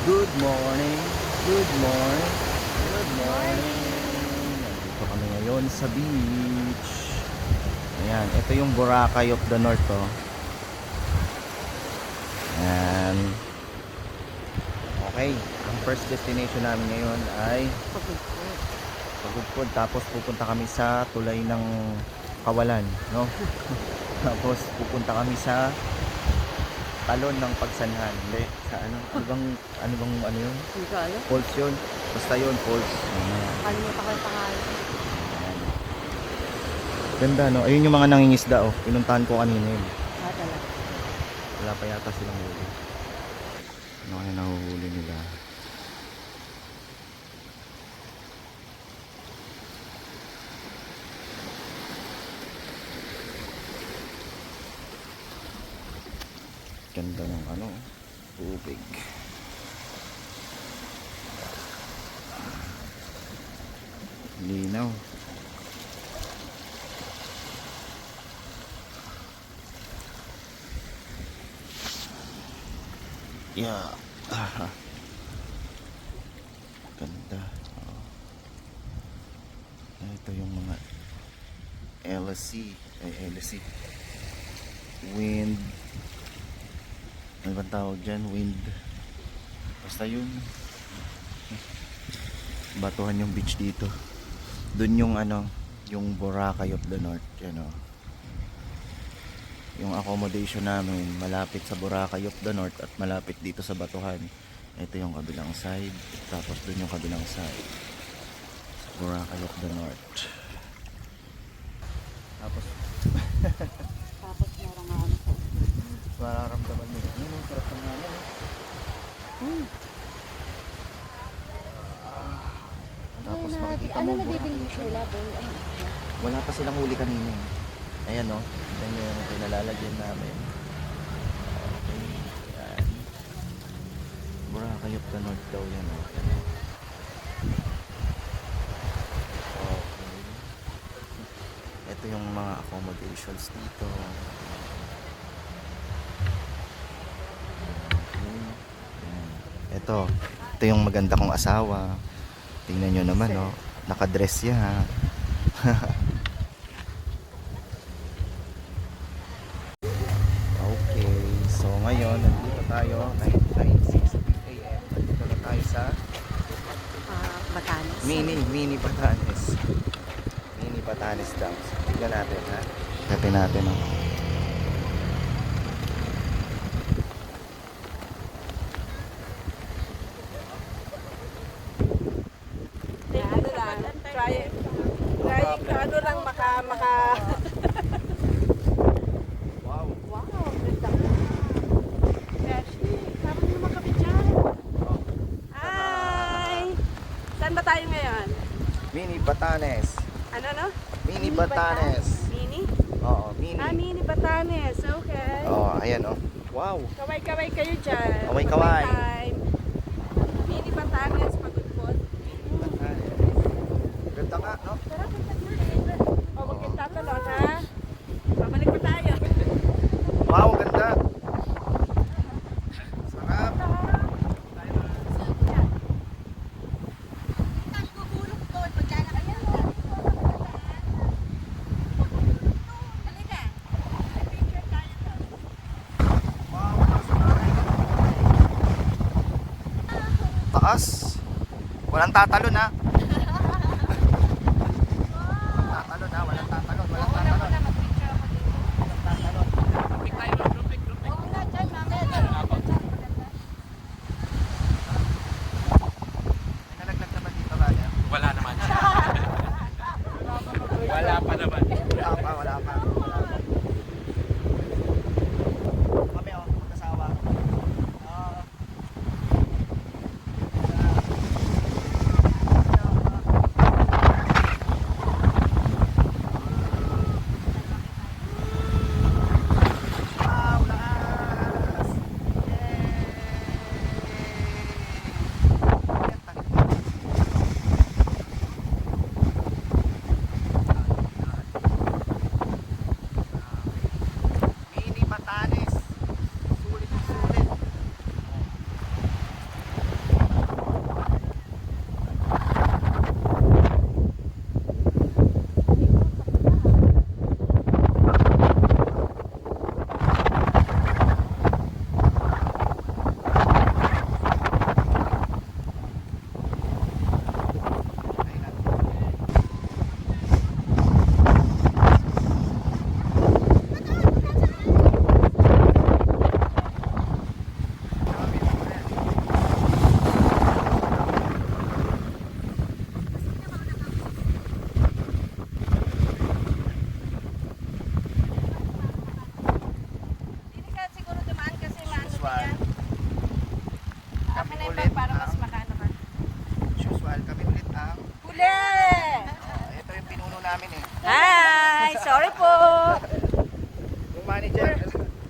Good morning. Good morning. Good morning. Nandito kami ngayon sa beach. Ayan, ito yung Boracay of the North, oh. Ayan. Okay, ang first destination namin ngayon ay Pagudpod. Tapos pupunta kami sa tulay ng Kawalan, no? Tapos pupunta kami sa Talon ng Pagsanhan. Hindi, sa ano bang yun? Hindi ko alam. Falls yun. Basta yun, falls. Kalimutan ko yung pangalan. Ayan. Ganda, no? Ayun yung mga nangingisda, oh. Pinuntahan ko kanina yun. Ah, talaga. Wala pa yata silang huli. Ano kaya nahuhuli nila? Ganda ng tubig. Linaw. Yeah. Ganda. Oh. Ito yung mga LSC. LSC. Wind. Ano bang tawag dyan? Wind. Basta yun. Batuhan yung beach dito. Dun yung yung Boracay of the North. Yan, oh. Yung accommodation namin malapit sa Boracay of the North at malapit dito sa Batuhan. Ito yung kabilang side. Tapos dun yung kabilang side. Boracay of the North. Tapos Tapos meron nga ano sa... mararamdaman mo. Ang sarap ng hangin. Tapos makikita mo nabibili sila? wala pa silang huli kanina. Ayan, no? Ito yung pinalalagyan namin. Okay. Ayan. Boracay of the North daw yan, no? Okay. Ito yung mga accommodations dito. Ito yung maganda kong asawa. Tingnan nyo naman, no? Nakadress siya, ha? Okay, so ngayon nandito tayo 9:06 AM. Nandito na tayo sa Batanes. Mini Batanes. Mini Batanes Dam. Tignan natin, ha? Tignan natin, ha? Ano lang maka... Wow. Wow, ganda ka. Beshi, tama na makapit dyan. Hi! Saan ba tayo ngayon? Mini Batanes. Ano? Mini Batanes. Mini? Oo, mini. Mini Batanes. Okay. Oh, ayan, oh. Wow. Kaway-kaway kayo dyan. Kaway-kaway. Time. Mini Batanes, Pagudpod. Ganda nga, no? Tara, punta na. O, huwag kayong tatalon, ha? Babalik pa tayo. Wow, ganda. Sarap. Taas. Walang tatalon, ha? Walang tatalon. Nalaglag naman dito ba? Wala naman siya. Wala pa naman. Wala pa. Kami, oh, mag-asawa. ulit. Para mas makano ka. As usual, kami ulit ang... Huli! Ito yung pinuno namin eh. Hi! Sorry po! Yung manager.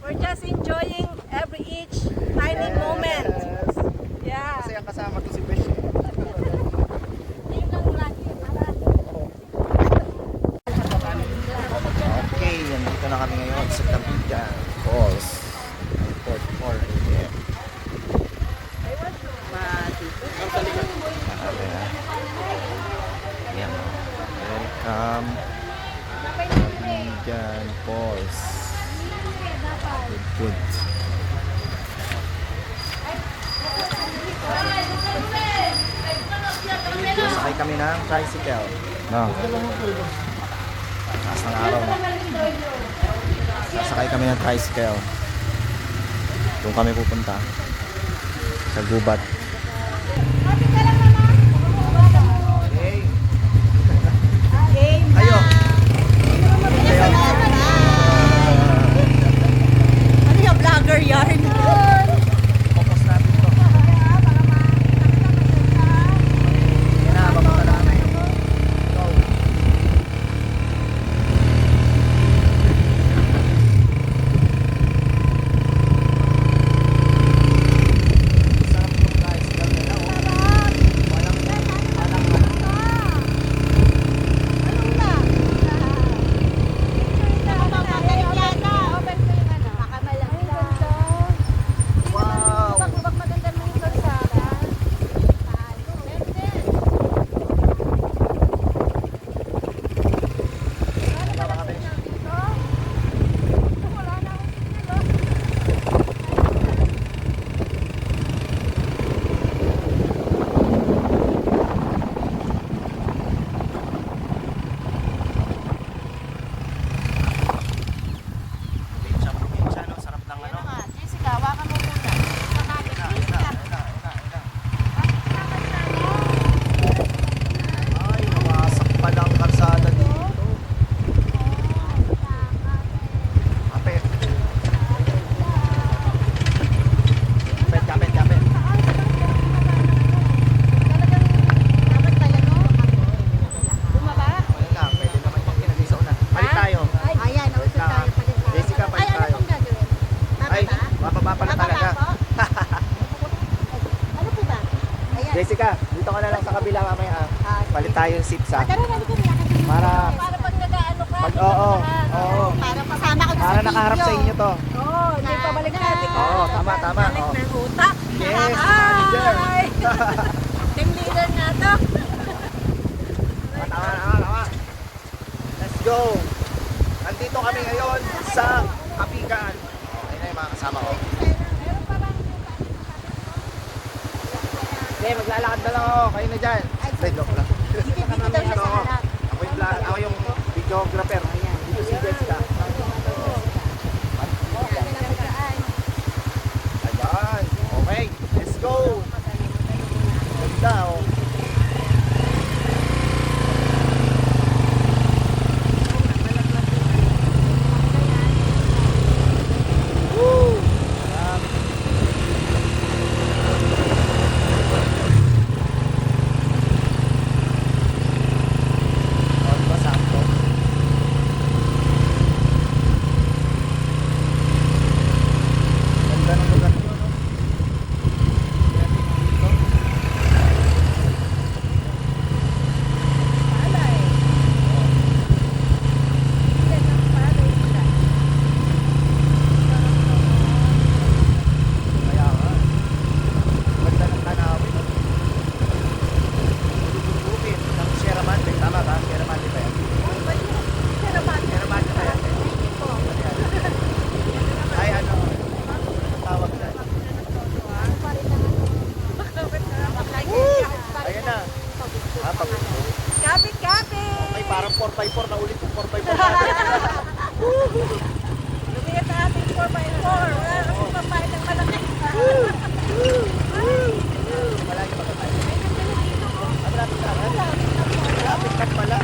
We're just enjoying every each tiny moment. Yeah. Kasi ang kasama to si Besh. Yun lang lagi. Okay, nandito na kami ngayon sa Tabigan Falls. Port Fort. Yeah. Yan. Welcome. Tabigan Falls. Good. Sakay kami ng tricycle. No. Taas ng araw. Sasakay kami ng tricycle. Doon kami pupunta. Sa gubat. Hey. Kayo. Kayo. Ano yung vlogger yarn? Focus natin to. Yan na, papunta na kami. Go. Sarap yung tricycle nila, oh. Walang wow. Pincha, no? Sarap ng ano. Ay, nawasak pa lang kalsada dito. Kapit. Kapit. Ayun lang, pwede naman yung kinagisa una. Palit tayo. Jessica, palit tayo. Ay, mababa pala talaga. Ano po ba? Ayan. Jessica, dito ka na lang sa kabila mamaya. Palit tayo yung seats ha. Tara, nandito na. Para, Pag nag-ano ka. pag, oo. Para kasama ko Para nakaharap sa inyo to. Oo, hindi pa balik natin. Oo, tama. Balik Oo. ng utak. Yes, manager. Ay! Team leader na to. Tama. Let's go. Nandito kami ngayon sa Kapigan. Ayun na yung mga kasama ko. Hindi, maglalakad na lang ako. Kayo na dyan. Hindi, joke lang. Dito daw siya sa harap. Ako yung videographer. Dito si Jessica. Ayan. Okay, let's go. Ganda oh. Woo! Sarap. Oh, diba sakto? Ganda ng lugar nyo, no? Kaya nga. Ganda ng tanawin. Bukit ng Sierra Madre. Tama ba? Sierra Madre ba yan? Sierra Madre ba yan? Ay, ano? Anong tawag dyan? Ayan na. Ah, pag-upo. Kapit! Ay, parang 4x4 na ulit yung 4x4. Lumiit na ating 4x4. Wala na kung papain ng malaki. Malagi ba tayo? Malapit ka pala. Malapit ka pala.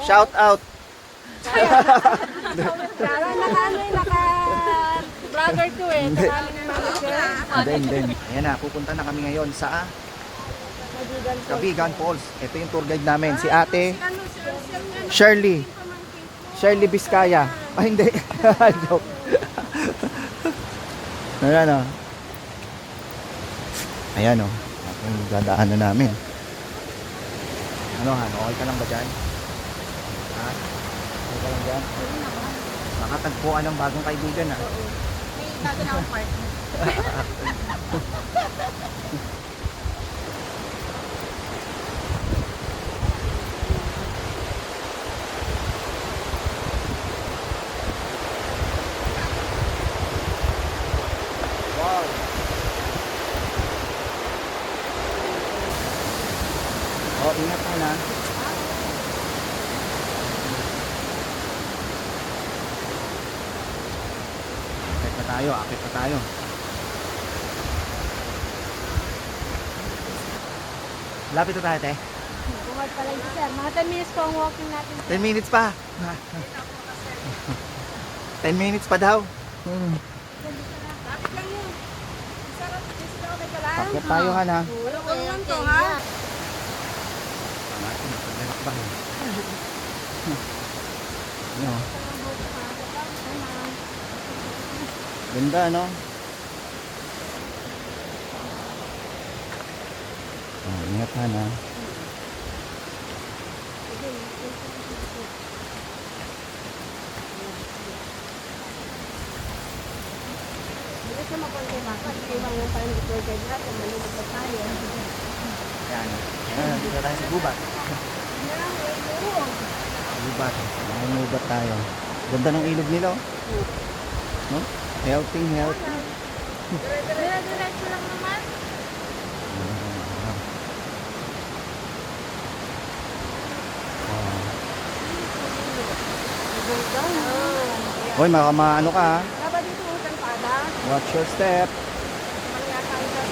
Shout out. Parang naka-vlogger to eh. Maraming manager. Then. Ayan na, pupunta na kami ngayon sa Cabigan Falls. Ito yung tour guide namin, si Ate Shirley. Shirley Vizcaya. Ah, hindi. Joke. Ayan o. Ayan o. Ang dadaanan namin. Ano Han, okay ka lang ba dyan? Ha? Okay ka lang dyan? Nakatagpuan ng bagong kaibigan ha? May bago na akong partner. Wow! Oh, ingat ka na. Akit pa tayo. Lapit na tayo, te. Bumad pa lang ito, sir. Mga 10 minutes po ang walking natin. 10 minutes pa. 10 minutes pa daw. Lapit lang yun. Sarap. Sige, okay ka lang. Akit tayo ha na. Wala ko lang to, ha? Ano? Ganda, no? Oh, ingat ha na. Hindi siya makonsimakan. Iwan lang tayo ng tour guide natin. Malulog pa tayo. Yan. Ayan, dito tayo sa gubat. Gubat. Nangungubat tayo. Ganda ng ilog nila, oh. No? Healthy. Dire-diretso lang naman. Hoy, ano ka ha? Dapat dito utang pada. Watch your step. Mangyakay ka.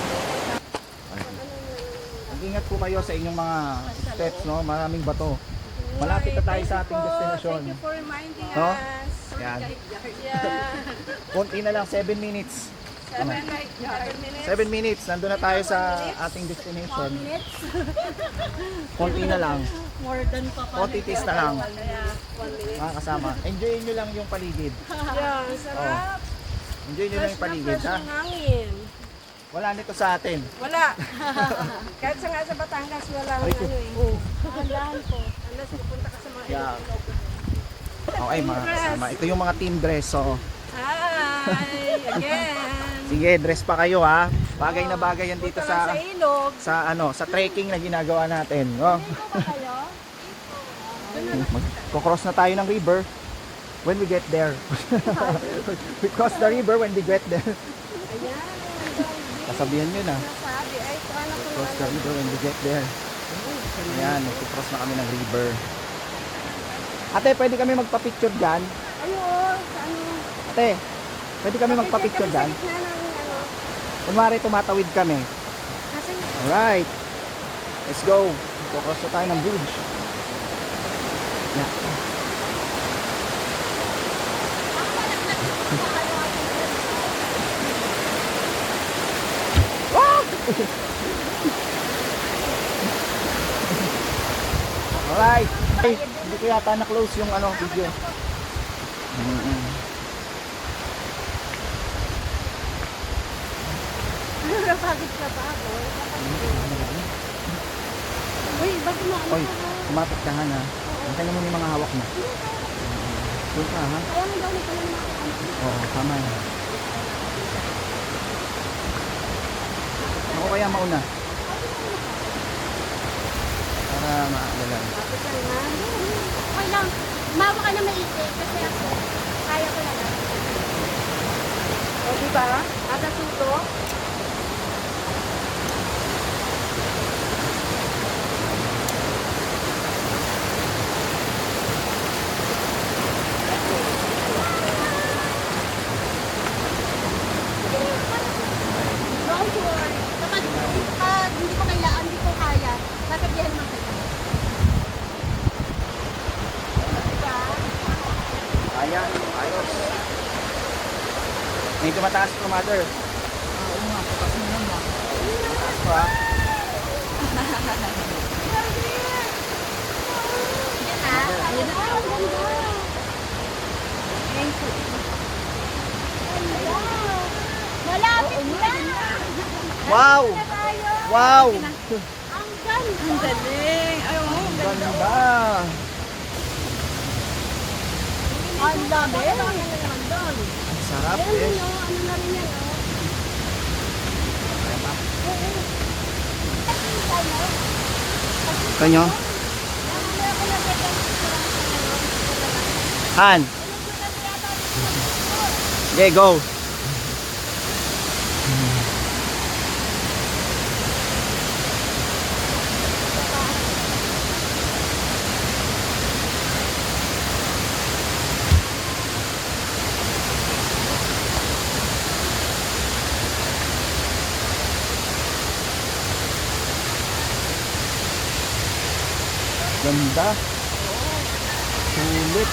Mag-ingat po kayo sa inyong mga steps, no? Maraming bato. Malapit na tayo sa ating destinasyon. Thank you for reminding No? us. Yan. Yeah. Konti na lang, 7 minutes. 7 minutes. 7 minutes, nandun na tayo sa ating destination. Konti na lang. More than pa pa. Kontitis na lang. Kaya 1 minute. Mga kasama. Enjoyin nyo lang yung paligid. Yeah, sarap. Enjoy nyo lang yung paligid, Fresh ha? na hangin. Wala nito sa atin. Wala. Kahit sa nga sa Batangas, wala Ay, ko. ano eh. Andahan po. Unless pupunta ka sa mga Yeah. ilog. Okay, mga kasama. Ito yung mga team dress, so. Hi! Again! Sige, dress pa kayo, ha? Bagay na bagay yan dito Punta lang sa ilog. sa trekking na ginagawa natin. Oh. Magko-cross na tayo ng river when we get there. We cross the river when we get there. Ayan. Kasabihan nyo na. Sabi, ay, paano kung Cross the river when we get there. Ayan, magko-cross na kami ng river. Ate, pwede kami magpa-picture dyan? Ayun, sa ano? Ate, pwede kami magpa-picture dyan? Sa gitna ng ano. Kunwari, tumatawid kami. Kasi, Alright. Let's go. Magko-cross na tayo ng bridge. Yeah. Alright. Ay, hindi ko yata na-close yung video. napagod ka ba ako? Uy, bakit mo ano Oy, ka ba? kumapit ka na. Antayin mo yung mga hawak mo. Doon ka ha? Kaya mo daw nito lang mga ano. Oo, tama yan. Ako kaya mauna. Para maalala. Tapos lang na. Okay lang. Mawa ka na maigi kasi ako. Kaya ko na lang. O, diba? Ada suto. Don't worry. Kapag hindi ko kailangan, hindi ko kaya, sasabihan mo kayo. May tumataas ko, mother. Oo nga, kasi naman. Tumataas ko, ha? Ayan na, ang ganda. Malapit na. Wow! Na tayo. Wow! Ang ganda. Ang galing. Ay, oo, ang ganda. Ganda! Ang dami. Ang doon. Ang sarap, Ayan eh. yun, oh. Ano na rin yan, oh. Kanyo? Han! Okay, go! Ganda. Sulit.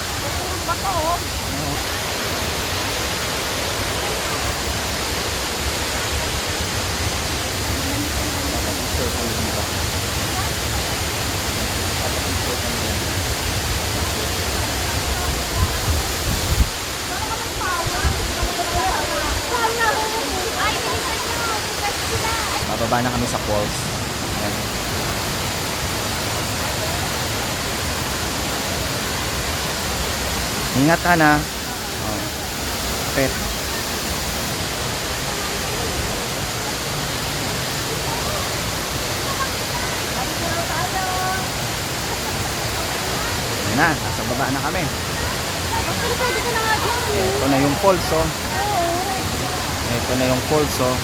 Bababa na kami sa falls. Ayan. Ingat ka na. Oh. Pet. Ayan na, nasa baba na kami. Pwede ka na nga dyan. Ito na yung falls, oh. Oo. Ito na yung falls, oh.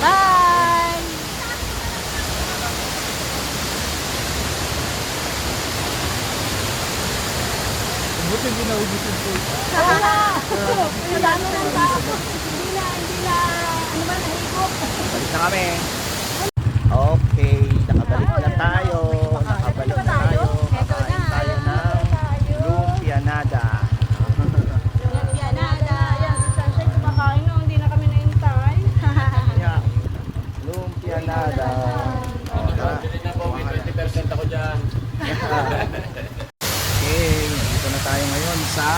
Bye! Buti hindi na ubus yung pool. Madami ng tao. Hindi na, ano ba, nahigop. Balik na kami. Okay, nakabalik na tayo. Nakabalik na tayo. Kakain tayo ng lumpianada. Lumpianada. Ayan, si Sunshine kumakain na, hindi na kami naintay. Yeah. Lumpianada. Oh, tara. May 20% ako dyan. Okay, dito na tayo ngayon sa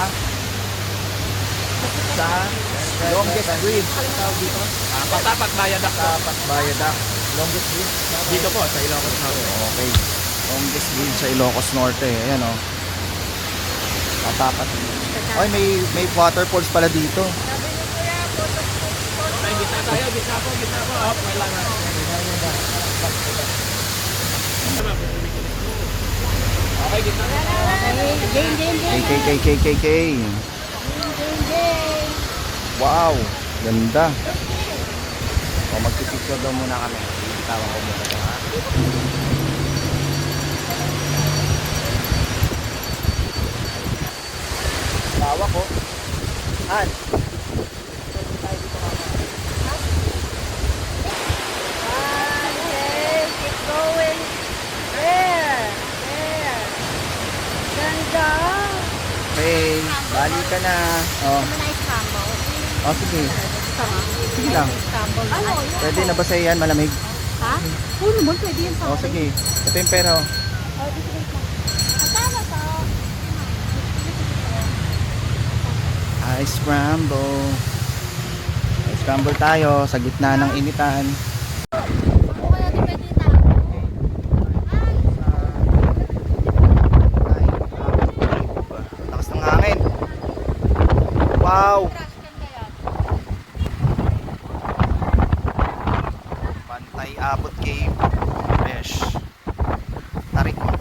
longest bridge. Ano tawag dito? Patapat Bayadak po. Tapat Bayadak. Longest bridge? Dito po, sa Ilocos Norte. Okay. Longest bridge sa Ilocos Norte. Ayan o. Tapat. Ay, may waterfalls pala dito. Ay, gitna tayo, gitna po, gitna po. Up, kailangan. Okay, gitna po. Game, game, game. KKKKKK. Game, game. Wow. Ganda. O, magpipicture daw muna kami. Itawan ko muna ito, ha? Tawa ko. Han. Okay, keep going. There. There. Ganda. Okay. Bali ka na. Oh. Ano na scramble? Oh, sige. Sige lang. Scramble. Ano? Pwede na ba sa iyan? Malamig? Ha? Oo naman, pwede yan sa Oh, akin. sige. Ito yung pera, oh. Oh, dito, dito. Asama to. Ice scramble. Ice scramble tayo sa gitna ng initan. Subukan natin pwede yung tao. Lakas ng hangin. Wow! Trash can kaya. Pantay Abot Cave. Fresh. Tarik mo.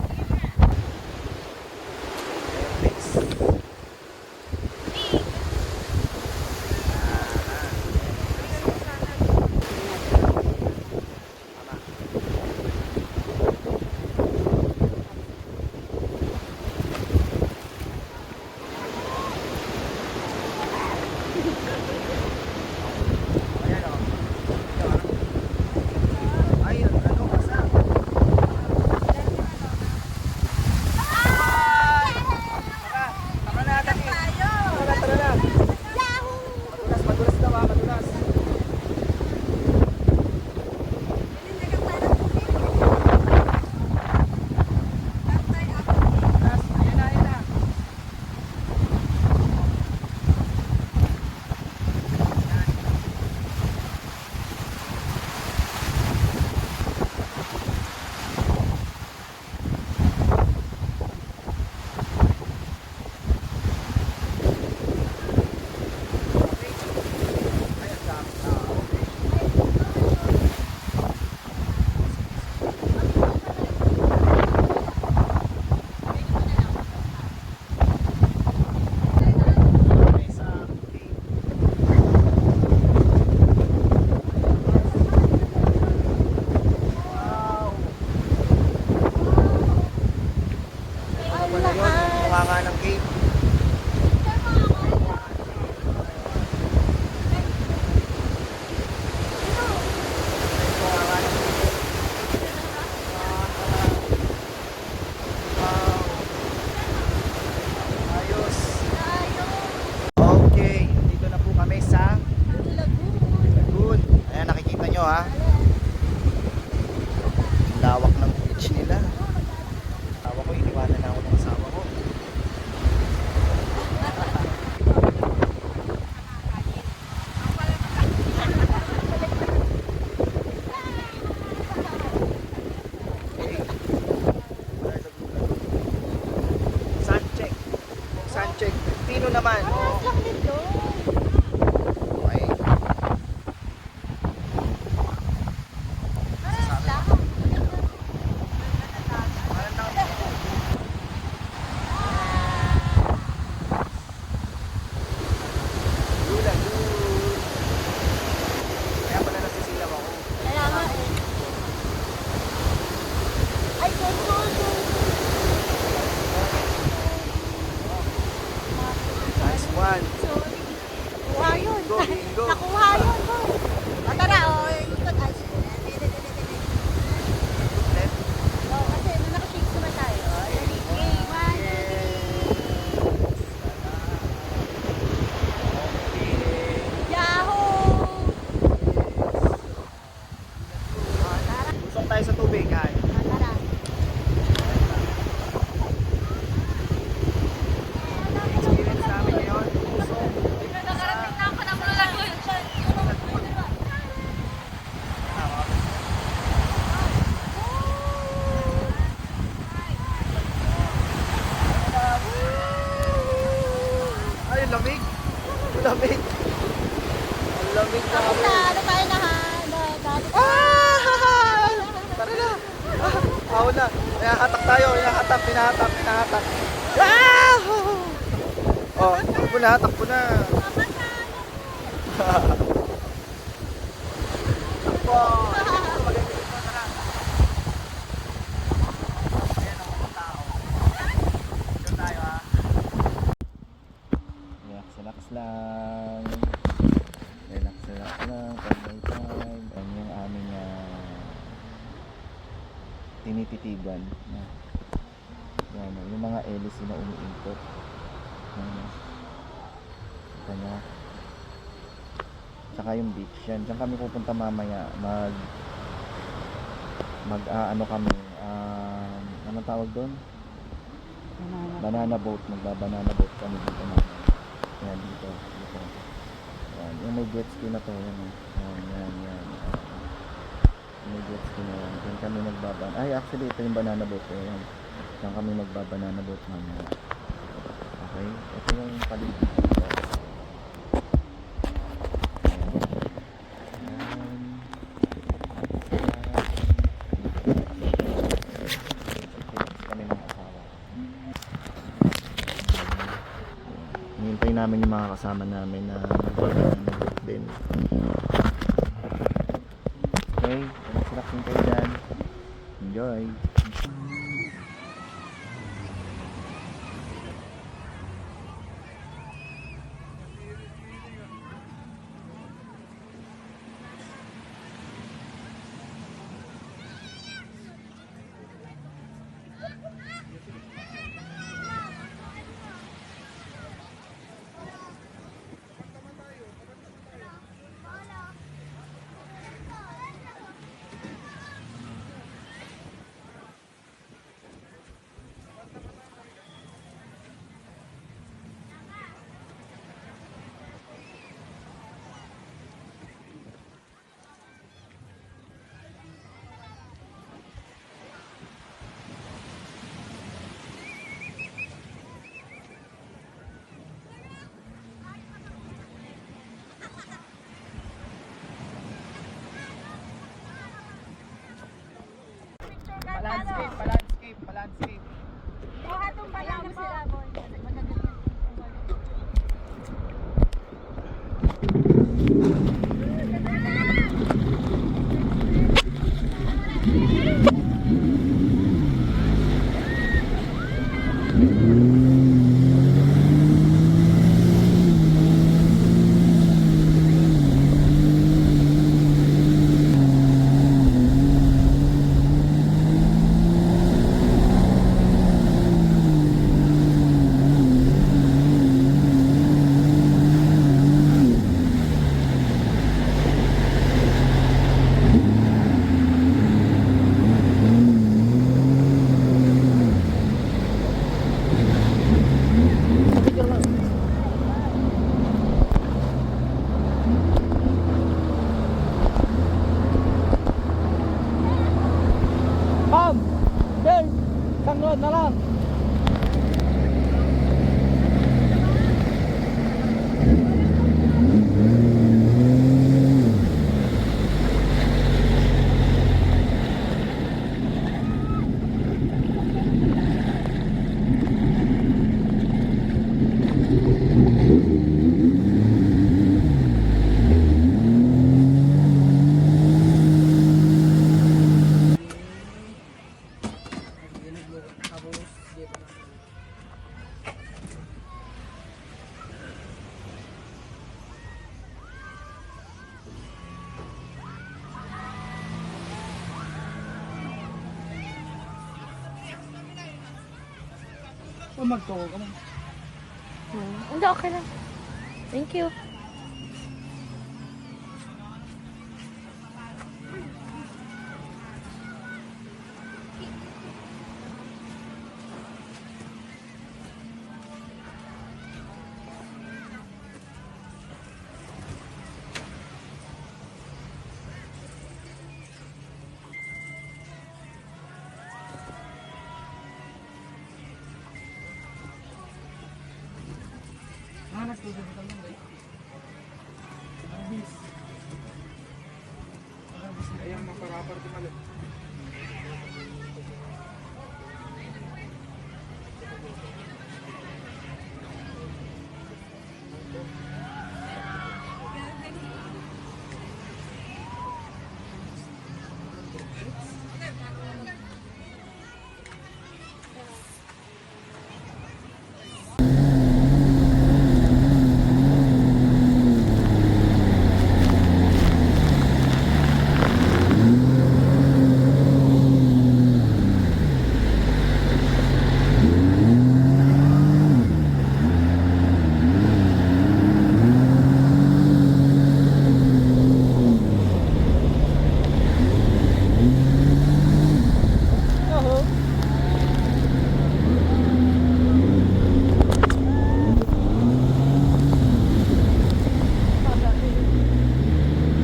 bunganga ng cave. Bunganga ng cave. Wow. Ayos. Okay, dito na po kami sa Lagoon. Ayan, nakikita nyo ha. Lawak ng beach nila. Asawa ko, iniwanan na ako ng asawa ko. Sun check. Sun check. Tino naman. Oh. Okay. Kaya pala nasisilaw ako. Nice one. Nakuha yun. Go, go. Nakuha yun. Go. O tara, o. Ikot. Ay, Left. o, kasi nakashake naman tayo. Ready? Okay, 1, 2, 3. Yahoo! O, tara. Usok tayo sa tubig, ha? O, tara. Experience namin ngayon. Usok. Nakarating na ako ng Lagoon. Ay, ang lamig. Ang lamig. Ang lamig na Tapos kami. na, ano tayo na ha? Ah! Tara na. Ako na. Hinahatak tayo. Hinahatak. Ah! Oh, takbo na. Takbo. Tara. Ayan ang mga tao. Dito tayo, ha. Relax lang. Relax lang. Time. Yan yung aming tinititigan. Yan, yung mga hélice na umiikot. Kanya. Tsaka yung beach yan. Diyan kami pupunta mamaya. Ano kami. Anong tawag doon? Banana boat. Magbabanana boat kami dito mamaya. Yan, dito. Yan. Yung may jet ski na to. Yan. May jet ski na yan. Diyan kami magbabanana. Ay, actually, ito yung banana boat. Yan. Diyan kami magbabanana boat mamaya. Okay? Ito yung paligid dito. Kami ng asawa. Hinihintay namin yung mga kasama namin na mag-boat din. Okay, relaxing kayo dyan. Enjoy! Palandscape. Kuha itong banana sila, boy. Thank you. Sir, isang road na lang. Magtuwa ka mo. Hindi, okay lang. Thank you.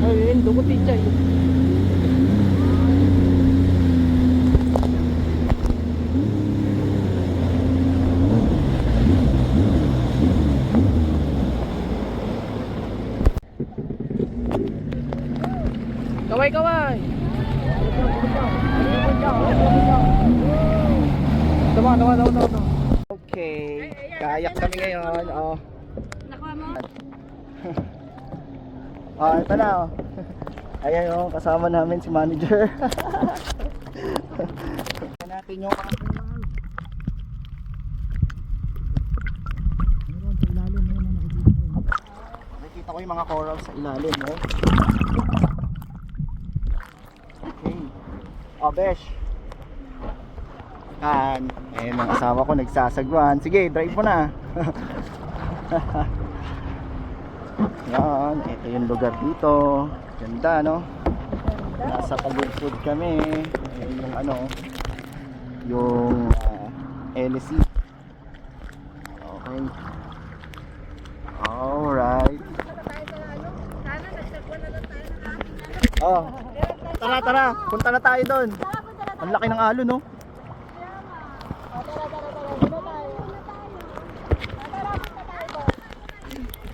Ayun, dugutin siya. Kaway, kaway. Tama. Okay. Kayak kami ngayon. Oh. Nakuha mo? Oh, ito na oh. Ayan oh, kasama namin si manager. Natin yung nakikita ko yung mga corals sa ilalim oh. Okay. Oh, besh. Ayan ang asawa ko nagsasagwan. Sige, drive mo na. Yan, ito yung lugar dito. Ganda, no? Nasa Tagulfod kami. Ayan yung ano, yung LC. Okay. Alright. Oh, tara. Punta na tayo doon. Ang laki ng alon, no?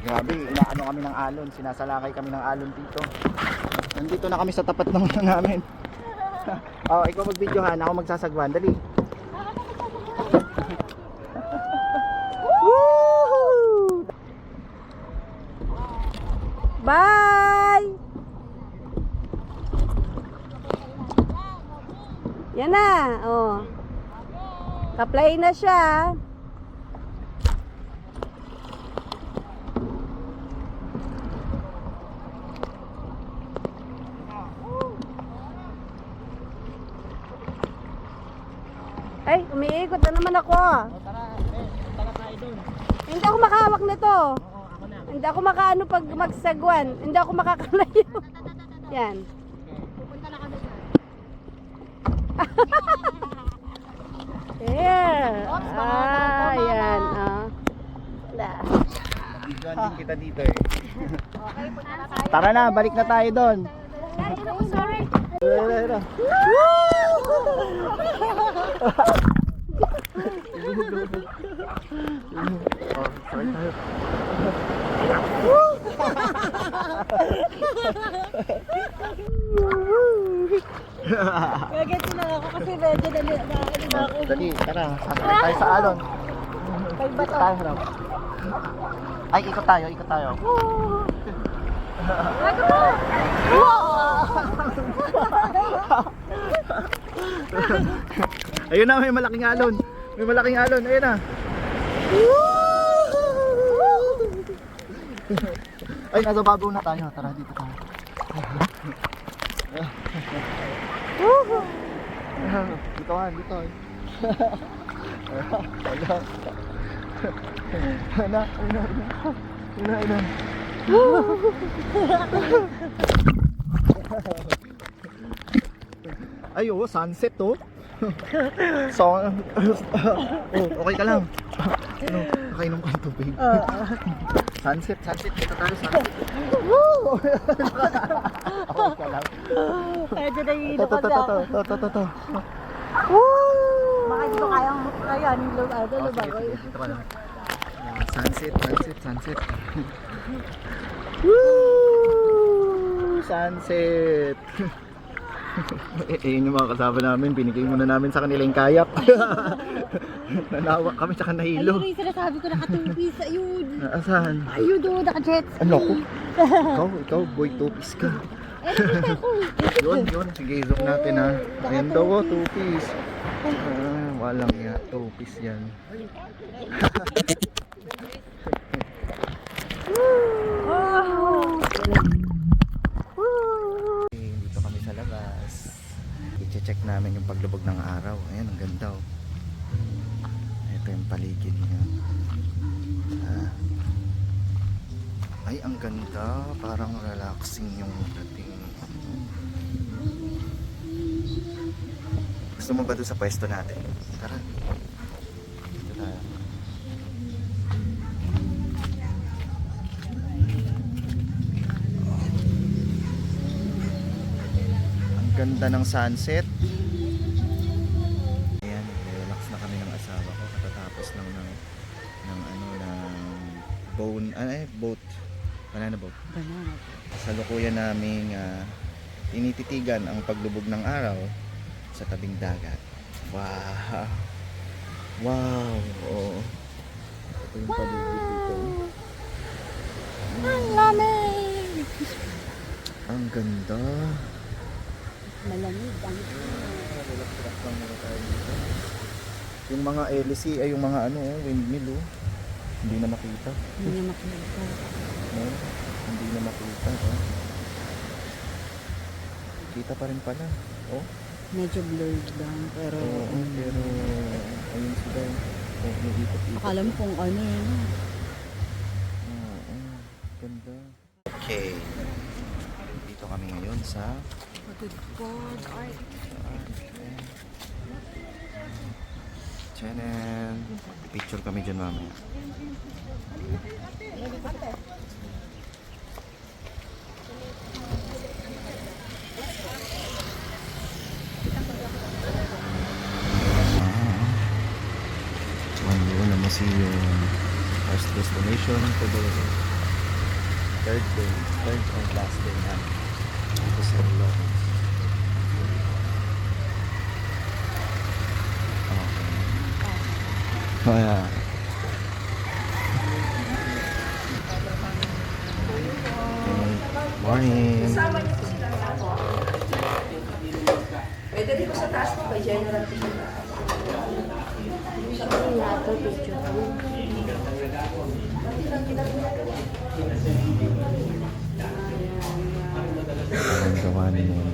Grabe, inaano kami ng alon, sinasalakay kami ng alon dito. Nandito na kami sa tapat ng namin. Oh, ikaw mag-videohan, ako magsasagwan, dali. Woohoo! Bye! Yan na, oh. Kaplay na siya. Ay, umiikot na naman ako. Tara tayo doon. Hindi ako makahawak nito. Oo, ako na. Hindi ako makaano pag magsagwan. Hindi ako makakalayo. Yan. Pupunta na kami. Here. Oops, Yan. Mag-videohan din kita dito eh. Tara na, balik na tayo doon. Sorry. Tara. Oh, sakay tayo. Gagati lang ako kasi medyo dali na ako. Dali, tara. Sasakay tayo sa alon. Kay Ikot bato. tayo, harap. Ay, ikot tayo, ikot tayo. Ayun na, may malaking alon. May malaking alon, ayun na. Ay, nasa babaw na tayo. Tara, dito tayo. Dito nga, dito. Ano? Ano? Ay, oh, sunset oh. So, oh, okay ka lang. Ano, nakainom ka ng tubig. Sunset. Kita tayo, sunset. Okay ka lang. Medyo nahihilo ka na ako. To. Baka hindi ko kayang ayan, lumagoy. Dito ka lang. Sunset. Woo! Sunset. Yun yung mga kasama namin. Binigay muna namin sa kanila yung kayak. Nanawa kami tsaka nahilo. Ayun yung sinasabi ko nakatupis. Ayun. Asan? Ayun doon, naka-jets. Ano ko? Ikaw, boy, two-piece ka. Yun. Sige, zoom natin ha. Ayun daw, two-piece. Walang ya, two-piece yan. Dito kami sa labas. I-check namin yung paglubog ng araw. Ayan, ang ganda oh. Ito yung paligid niya. Ay, ang ganda. Parang relaxing yung dating. Gusto mo ba doon sa pwesto natin? Tara. Dito tayo. Ang ganda ng sunset. Ayan, relax na kami ng asawa ko. Katatapos lang ng boat. Banana boat. Sa lukuyan namin tinititigan ang paglubog ng araw sa tabing dagat. Wow! Oh. Ito yung paligid dito. Ang lamig. Ang ganda. Malamig. Relax lang muna tayo dito. Yung mga LC ay yung mga windmill oh. Hindi na makita. Hindi na makita. No? Hindi na makita. Oh. Kita pa rin pala. Oh. Medyo blurred lang, pero Pero ayun sila. Oh, nag-ikot-ikot. akala mo kung ano yun. Ganda. Okay. Dito kami ngayon sa Pagod art. Chanen. Picture kami dyan mamaya. Yun na museum. First destination to the third and last day na. Ito sa Ilocos. Okay. Oh yeah. Morning. Pwede dito sa taas mo, kay General. Ang gawa ni Mono.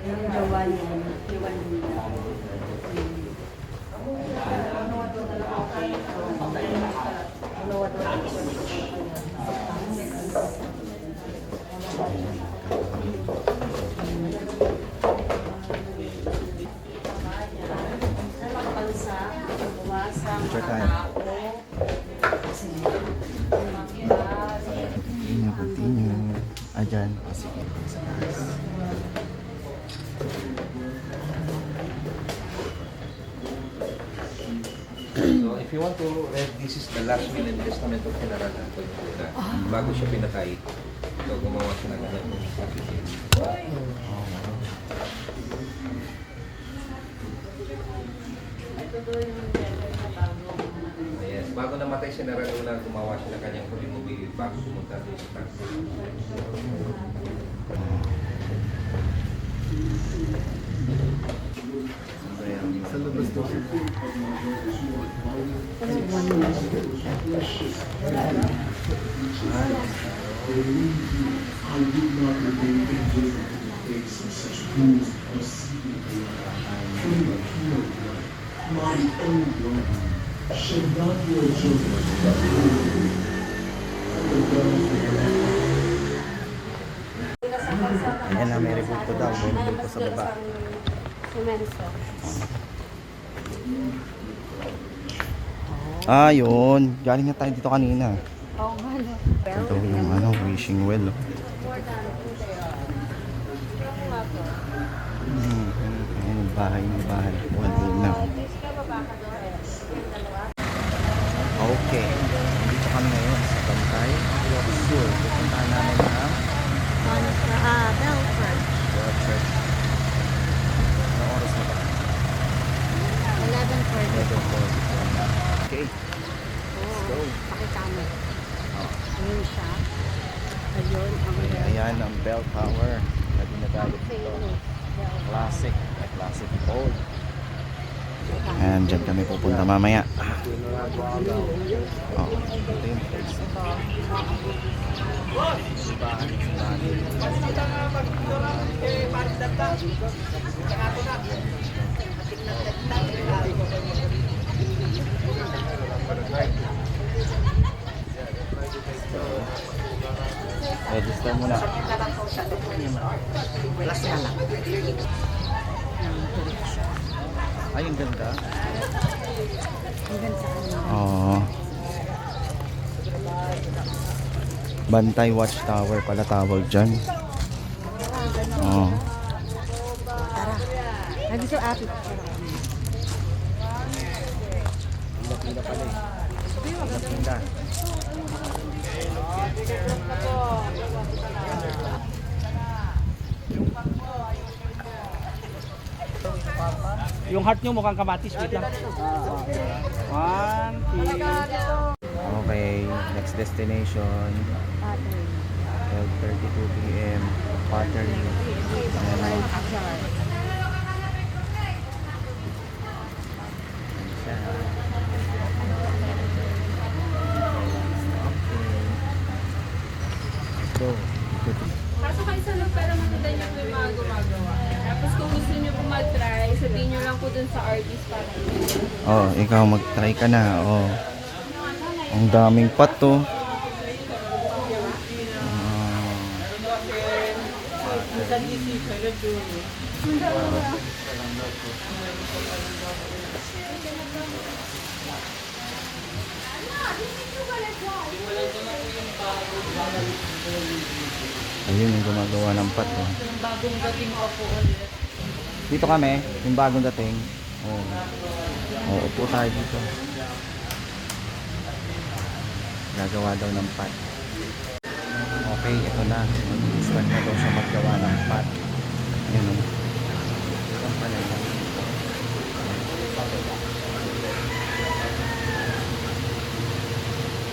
Yung gawa niya. Picture time. Continue. Ayan. O, sige. Sa taas. So, if you want to read, this is the last will and testament of General Antonio Luna. Bago siya pinatay, so gumawa siya ng ganun. Yes, bago namatay si General Luna, gumawa siya ng kanyang huling movie bago pumunta doon sa taas. Sa labas daw siya. Ayan na, may rebulto daw. May rebulto sa baba. Ah, yun. Galing na tayo dito kanina. Oo nga, no. Ito yung ano, wishing well. Oh. Ayan, yung bahay. Wala na. Okay. Dito kami ngayon sa Bantay. Sure. Pupuntahan namin ang Belfort. Church. Anong oras na ba? 11:40. Okay. Oo. go. Pakita mo. Oh. Ayun siya. Ayun, ang Ayan ang bell tower na ginagamit dito. Classic. Classic old. And dyan kami pupunta mamaya. Oh, ito yung place. Register muna. Ay, ang ganda. Oo. Bantay Watchtower pala tawag dyan. Oo. Nag-gusto ate. Pila pala eh. Pila. Yung heart nyo mukhang kamatis. Wait lang. 1, 2. Okay, next destination. 12:32 p.m. Pottery. Ayan. Let's go. Kaso kayo sa loob para makita niyo po yung mga gumagawa. Tapos kung gusto niyo po mag-try, sabihin niyo lang po dun sa artist para Oh, ikaw mag-try ka na. Oh. Ang daming pot to. Ayun yung gumagawa ng pot. Oh. yung bagong dating opo ulit. Dito kami, yung bagong dating. Oh. Oh, upo tayo dito. Gagawa daw ng pot. Okay, ito na. Mag-start na daw siya maggawa ng pot. Ayun o. Ito pala yun.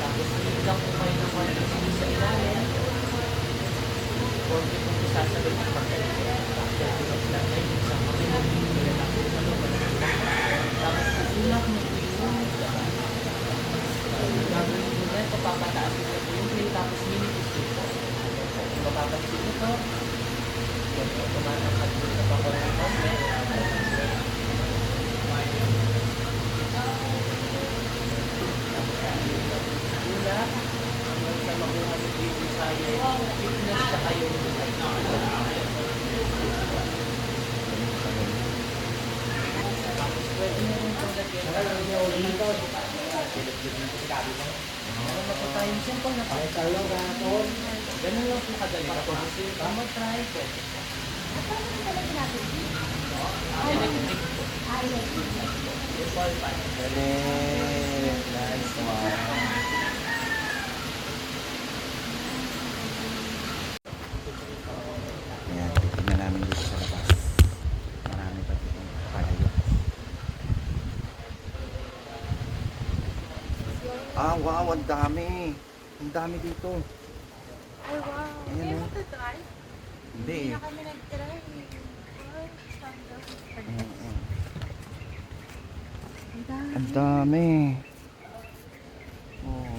Tapos lang po kayo ng konti sa ilalim. Konti kung isasabit ng pagkalit. Tapos isulak mo po yung gagawin mo na ito, papataas ito po yung plate, tapos minipis ito. Mapapansin ito. Yan po, tumatangkad po sa pakon ng konti. Ulak, hanggang sa makuha mo po yung desire. Fitness sa kayo. Tapos pwede na rin po lagyan. Meron na po tayong simple na part. Ganun lang po kadali. Tapos gusto yung mag-try, pwede po. Electric po. Simple part. Galing. Nice one. Ayan, titignan namin dito sa labas. Marami pa dito palayo. Ah, wow, ang dami. Ang dami dito. Ay, wow. Ayan, Hindi oh. mo try? Hindi Hindi eh. na kami nag-try. Ay, sandal. Mm-mm. Ang dami. Ang dami. Oh.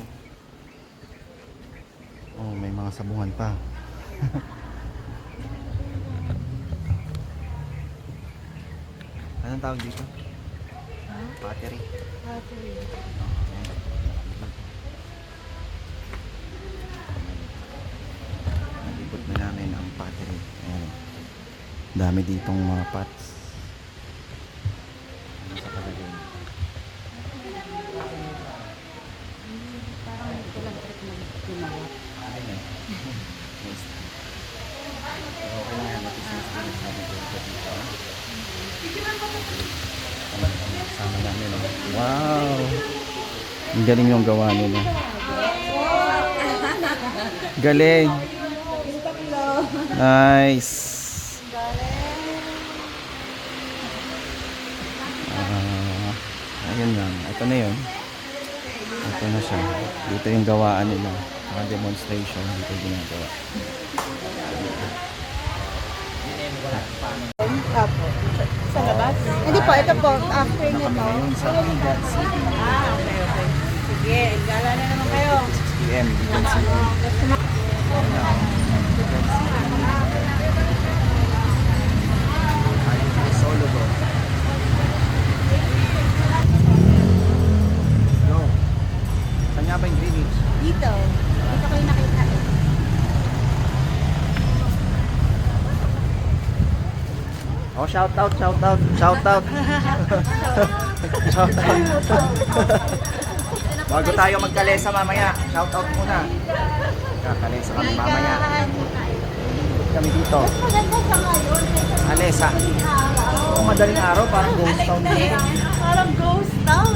Oh, may mga sabungan pa. Anong tawag dito? Battery. Nalipot na namin ang battery. Ayan. Dami ditong mga pots. Ano sa palagay? Parang ito lang trip na gumawa. Ayun eh. Pero okay lang yan. Matisis din yung sabi ko dito. Sama namin. Oh. Wow! Ang galing yung gawa nila. Galing! Nice! Ayun lang. Ito na yun. Ito na siya. Dito yung gawaan nila. Mga demonstration. Dito yung ginagawa. Sa labas? Hindi po, ito po. After Kami nito. ngayon sa Bigan City. Okay. Sige, gala na naman kayo. 6 p.m. Bigan City. Ayan na, oh. Bigan City. Ay, solo go. Go. Saan nga ba yung Greenwich? Dito. Dito kayo nakita. Oh, shout out. Shout out. Bago tayo magkalesa mamaya, shout out muna. Kakalesa kami mamaya. Kami dito. Maganda sa ngayon. Alesa. Oh, madaling araw, parang ghost town dito. Parang ghost town.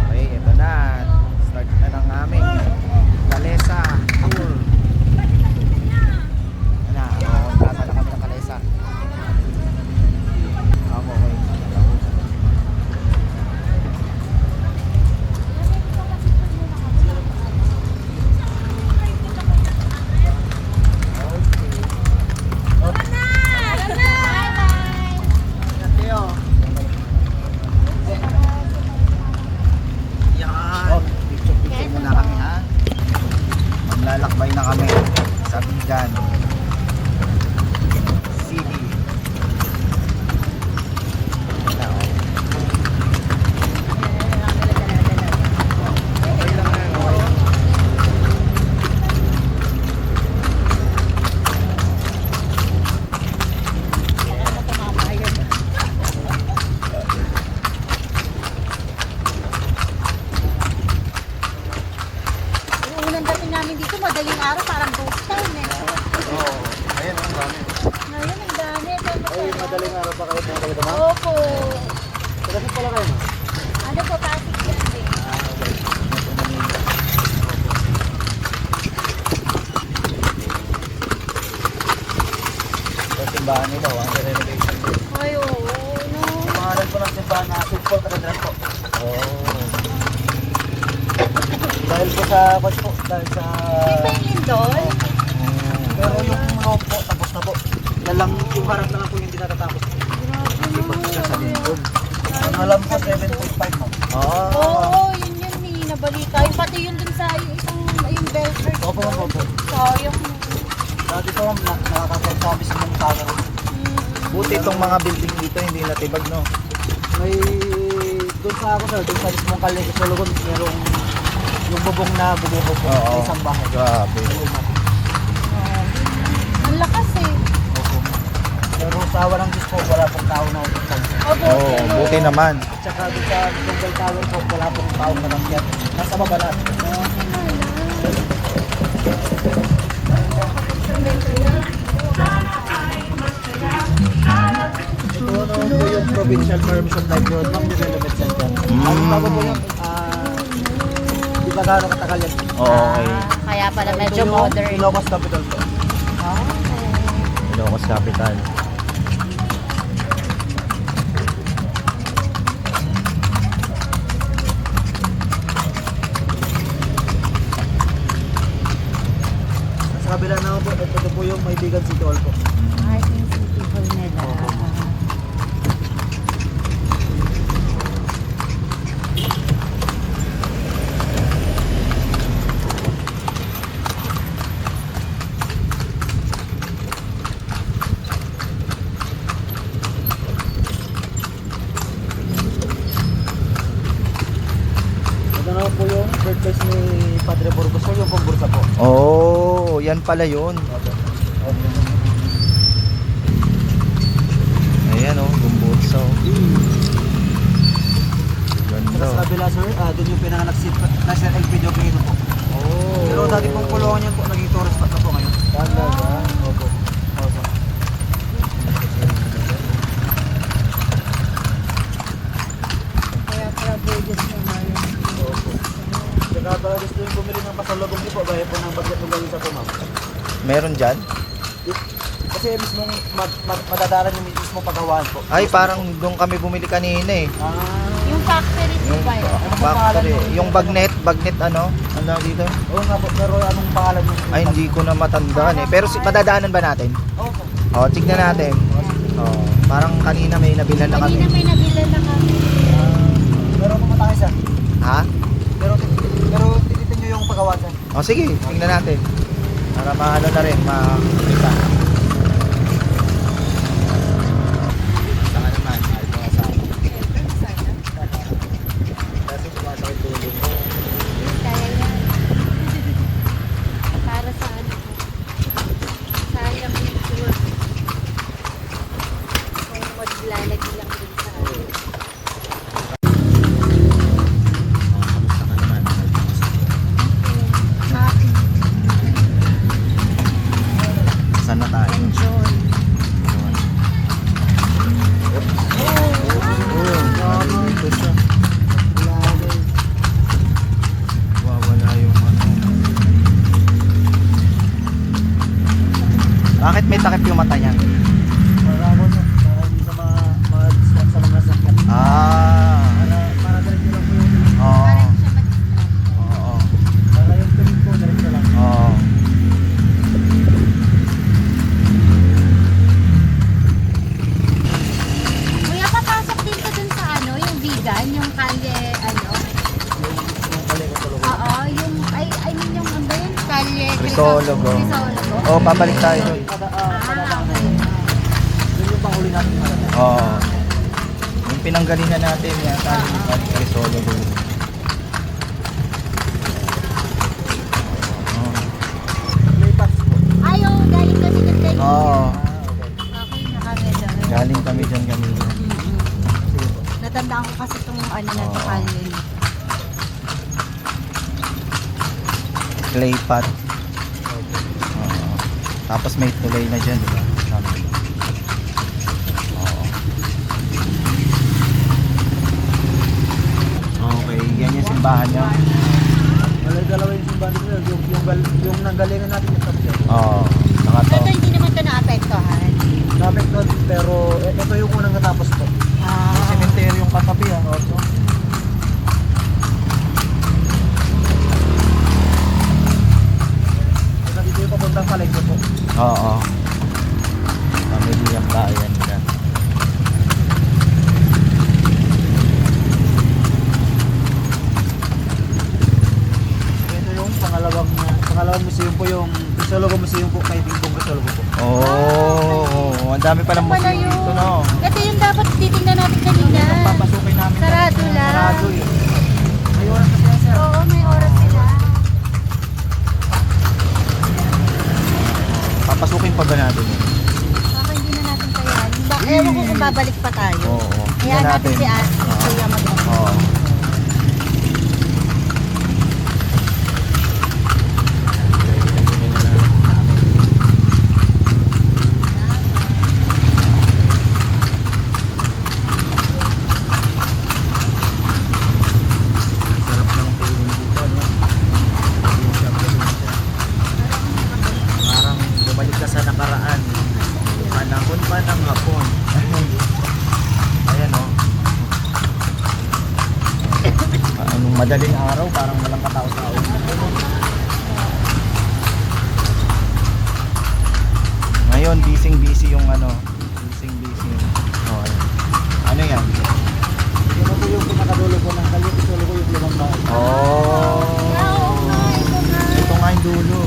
Okay, ito na. Start na ng aming Kalesa tour. Yan na, kontrata na kami ng Kalesa. Ako, okay. Yan. Picture muna kami ha. Maglalakbay na kami sa Bigan City. Yan na, oh. Okay lang yan, okay lang. Yung unang dating namin dito, madaling araw, parang ghost town eh. Oo. Ayan, ang dami. Ngayon, ang dami. Ay, madaling araw pa kayo pumunta dito, ma'am? Opo. Kasi pala kayo, ma'am? Ano po, Pasig yan eh. Ito simbahan nila, under renovation din. Ay, oo, no. Pangalan po ng simbahan na St. Paul Cathedral po. Oo. Dahil po sa, dahil sa... Di ba yung Lindol? Pero yung roof po, tapos na po. Lalang yung harap na lang po yung hindi natatapos po. Hindi po siya sa lindol. Ang alam ko, 7.5 mo. Oo, yun eh. Nabalita. Yung pati yun dun sa yung isang yung Belfort. Opo, opo. Sayang. Dati po, nakaka-service ng tagal. Buti itong mga building dito, hindi natibag, no? May doon sa ako sir, doon sa mismong kalye sa Lugon, merong yung bubong na bubong po Oo. sa isang bahay. Grabe. Ang lakas eh. Pero sa awa ng Diyos po, wala pong tao na uputan. Oh, buti naman. At saka doon sa Tunggal Tower po, wala pong tao na nakyat. Nasa baba natin. Ito naman po yung Provincial Permission Livelihood ng Development Center. Ang bago po yung, di ba gano'ng katagal yan? Okay. Kaya pala Ito medyo yung modern. Ilocos Capital po. Ilocos Capital. Sa kabila naman po, ito po yung Maybigan City Hall po. Ay, yung city hall nila. Ito naman po yung birthplace ni Padre Burgos po, yung pambursa po. Oh, yan pala yun. Ayan oh, Gumbutso. Ganda. Sa kabila sir, doon yung pinanganak si Sir Elpidio Quino po. Oh. Pero dati pong kulungan yan po, naging tourist spot na po ngayon. Talaga? Opo. Opo. Kaya pala Burgos naman. Opo. Saka pala gusto yung bumili ng pasalubong niyo po, gaya po ng budget ng galing sa po ma'am. Meron dyan? Kasi mismong madadaran yung mismong paggawaan po. Ay, parang doon kami bumili kanina eh. Yung factory po Yung ba yun? factory. Yung bagnet ano? Ano tawag dito? Oo nga po, pero anong pangalan niyo? Ay, hindi ko na matandaan eh. Pero madadaanan ba natin? Opo. Oh, tignan natin. Oh, parang kanina may nabilan na kami. Kanina may nabilan na kami. Pero pumunta kayo sir. Ha? Pero tinitin niyo yung paggawaan sir. Oh, sige, tingnan natin. Para maano na rin, makita. Saka naman, ayos mga sa akin. Kasi sumasakit tulo ko. Kaya yan. Para sa ano po. Sayang yung tour. Kung maglalagay lang din sa ano. Kamusta ka naman? Saan na tayo? Enjoy. Ito siya. Wawala yung ano. Bakit may takip yung mata niya? Para ako no, para hindi ka ma-distract sa mga sakyan. Ah. Para diretso lang po yung, Oo. Parang siya mag-distract. Oo. para yung tumig po, diretso lang. Oo. Kuya, papasok din ka dun sa ano, yung vegan, yung kalye, ano? Yung kaling ko tulog. Oo, yung, I mean yung ano yun, kalye, Crisologo. Crisologo. Oh, babalik tayo doon. Okay. Yun yung panghuli natin. Oo. Yung pinanggalingan natin yata yung Crisolo doon. May packs po. Ayaw, galing kasi ng kanina. Oo. Okay na kami doon. Galing kami dyan kanina. Sige po. Natandaan ko kasi itong ano na ito, Oo. kalye. Clay pot. Oo. Tapos may tulay na dyan, di ba? Tama. Oo. Okay, yan yung simbahan niya. Dalawa yung simbahan nila, yung nanggalingan natin yung tapos yan. Oo. Saka to. Ito hindi naman ito naapektuhan. Napit doon, pero ito yung unang natapos po. Cemetery yung katabi ah. Ito dito yung papuntang Palengke po. Oo. Pamilyang bayan nila. Ito yung pangalawang museum po, yung Crisologo Museum po, kay Bingbong Crisologo po. Oo. Ang dami palang Ito pala museum yun. dito, no? Ito yung dapat titingnan natin kanina. Papasukin namin. Sarado lang. Sarado yun. May oras kasi yan sir. Oo, may oras sila. Papasukin pa ba natin? Baka hindi na natin kayanin. babalik pa tayo. Oo. Kaya Tingnan natin si Ate, si Kuya mag Oo. Sarap ng feeling dito, no? Parang bumalik ka sa nakaraan. Panahon pa ng hapon. Ayan, oh. Anong madaling araw, parang walang katao-tao. Ngayon, busy yung ano, busy. Oh, ayan. Ano yan? Yung po yung pinakadulo po ng kalit, itulo ko yung limang bahay. Oh. Ito nga yung dulo.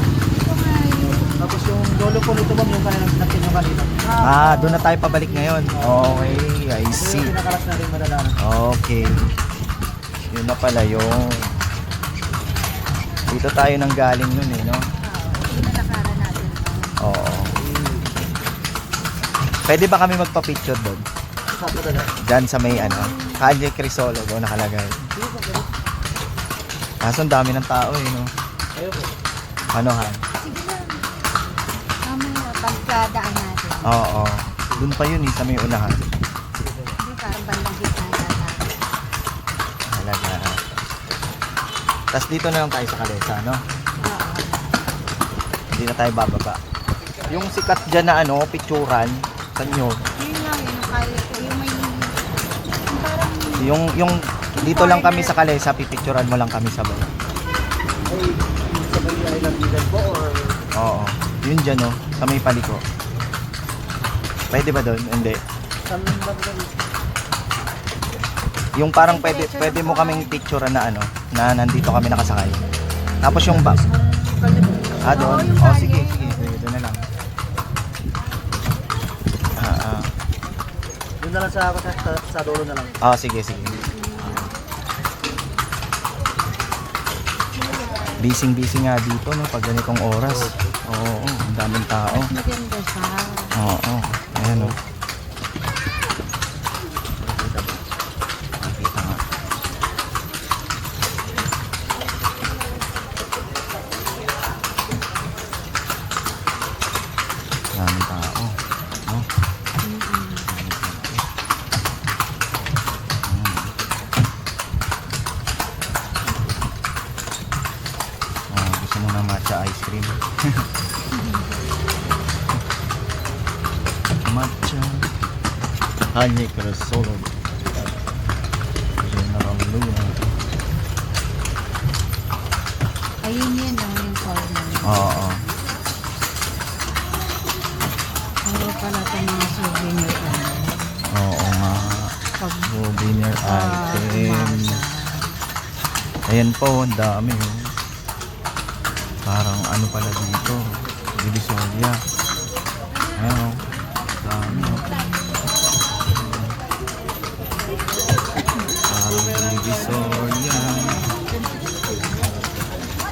Tapos yung dulo po nito ma'am, yung kanilang sinakin yung kanina. Ah, doon na tayo pabalik ngayon. Okay, I see. Yung pinakalas na rin madadaanan. Okay. Yun na pala yung... Dito tayo nang galing nun eh, no? Pinalakaran natin. Oo. Pwede ba kami magpa-picture doon? Saan po talaga? Diyan sa may ano, Calle Crisolo doon nakalagay. Kaso ang dami ng tao eh, no? Ayun po. Ano ha? Sige lang. Mamaya, pagkadaan natin. Oo. Doon pa yun eh, sa may unahan. Hindi, parang bandang gitna yata. Talaga. Tapos dito na lang tayo sa Calesa, no? Oo. Hindi na tayo bababa. Yung sikat dyan na ano, picturan, saan yun? Yun lang, yun ang kaya ko. Yung may... Yung parang... Yung dito lang kami sa Calesa, pipicturan mo lang kami sabay. Ay, sa may island leader po or... Oo. Yun dyan, no? Sa may paliko. Pwede ba doon? Hindi. Saan ba po? Yung parang pwede mo kaming picturean na ano, na nandito kami nakasakay. Tapos yung bag. Ah, doon? yung Oh, kalye. sige. Doon na lang. Doon na lang sa dulo na lang. Oh, sige. Busy nga dito, no? Pag ganitong oras. Oo, ang daming tao. Maganda siya. Oo, ayan, no? Nakita nga. Daming tao. No? Gusto mo ng matcha ice cream? Matcha Calle Crisolo General Luna. Ayun yun, yung corner. Oo. Ano pala ito mga souvenir ka na? Oo nga. Pag Souvenir item. Ayan po, ang dami. Oh. Parang ano pala dito. Divisoria. Ayan o. Dami o. Parang Divisoria.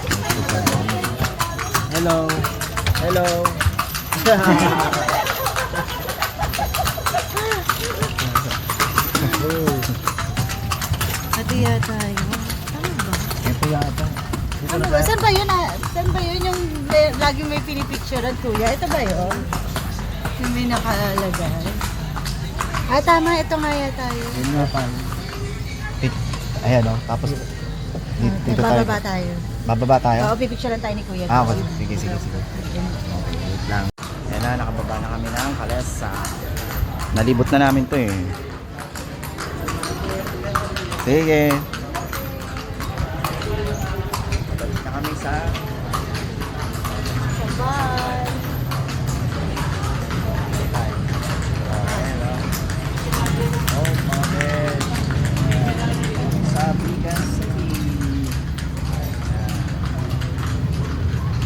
Ito pala. Hello. Hello. Ito yata yun. Ano ba? Ito yata. Ano ba? Saan ba yun? Saan ba yun yung lagi may pinipicturean, kuya? Ito ba yun? Yung may nakalagay. Ah, tama. Ito nga yata yun. Yun nga pa. Ayan o. Tapos dito tayo. Bababa tayo. Bababa tayo? Oo, pipicturean tayo ni kuya. Ah, okay. Sige. Okay, wait lang. Ayan na, nakababa na kami ng Calesa. Nalibot na namin to eh. Sige. Balik na kami sa... Bye! Oh, Mohamed. Sa Bigan City.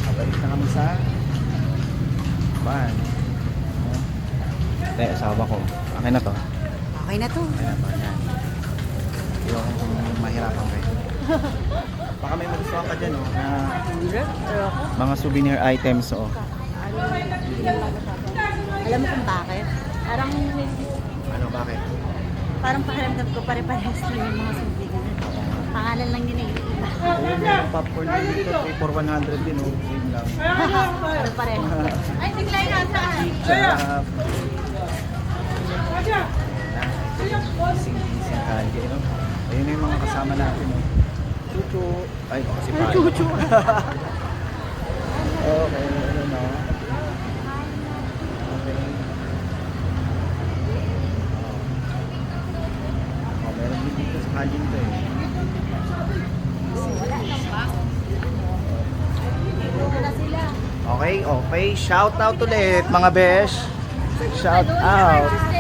Balik na kami sa... Van. Asawa ko. Akin na to. Okay na to. Ayan po, ayan. Yung mahirapan kayo. Baka may magustuhan ka dyan, oh, na mga souvenir items, oh. Alam mo kung bakit? Parang Ano, bakit? Parang pakiramdam ko pare-parehas lang yung mga sumbi na. Pangalan lang yun eh. Ayun, yung popcorn dito, 3 for 100 din, oh. Same lang. Pare-pareho. Ay, siglay na saan? Sarap. Gising-gising kalye, no? Ayun na yung mga kasama natin, no? Chuchu. Ay, kasi pa. Chuchu. Okay, ano na. Okay. Oh, meron din dito sa kalye nito, eh. Okay, okay. Shout out ulit, mga besh. Shout out.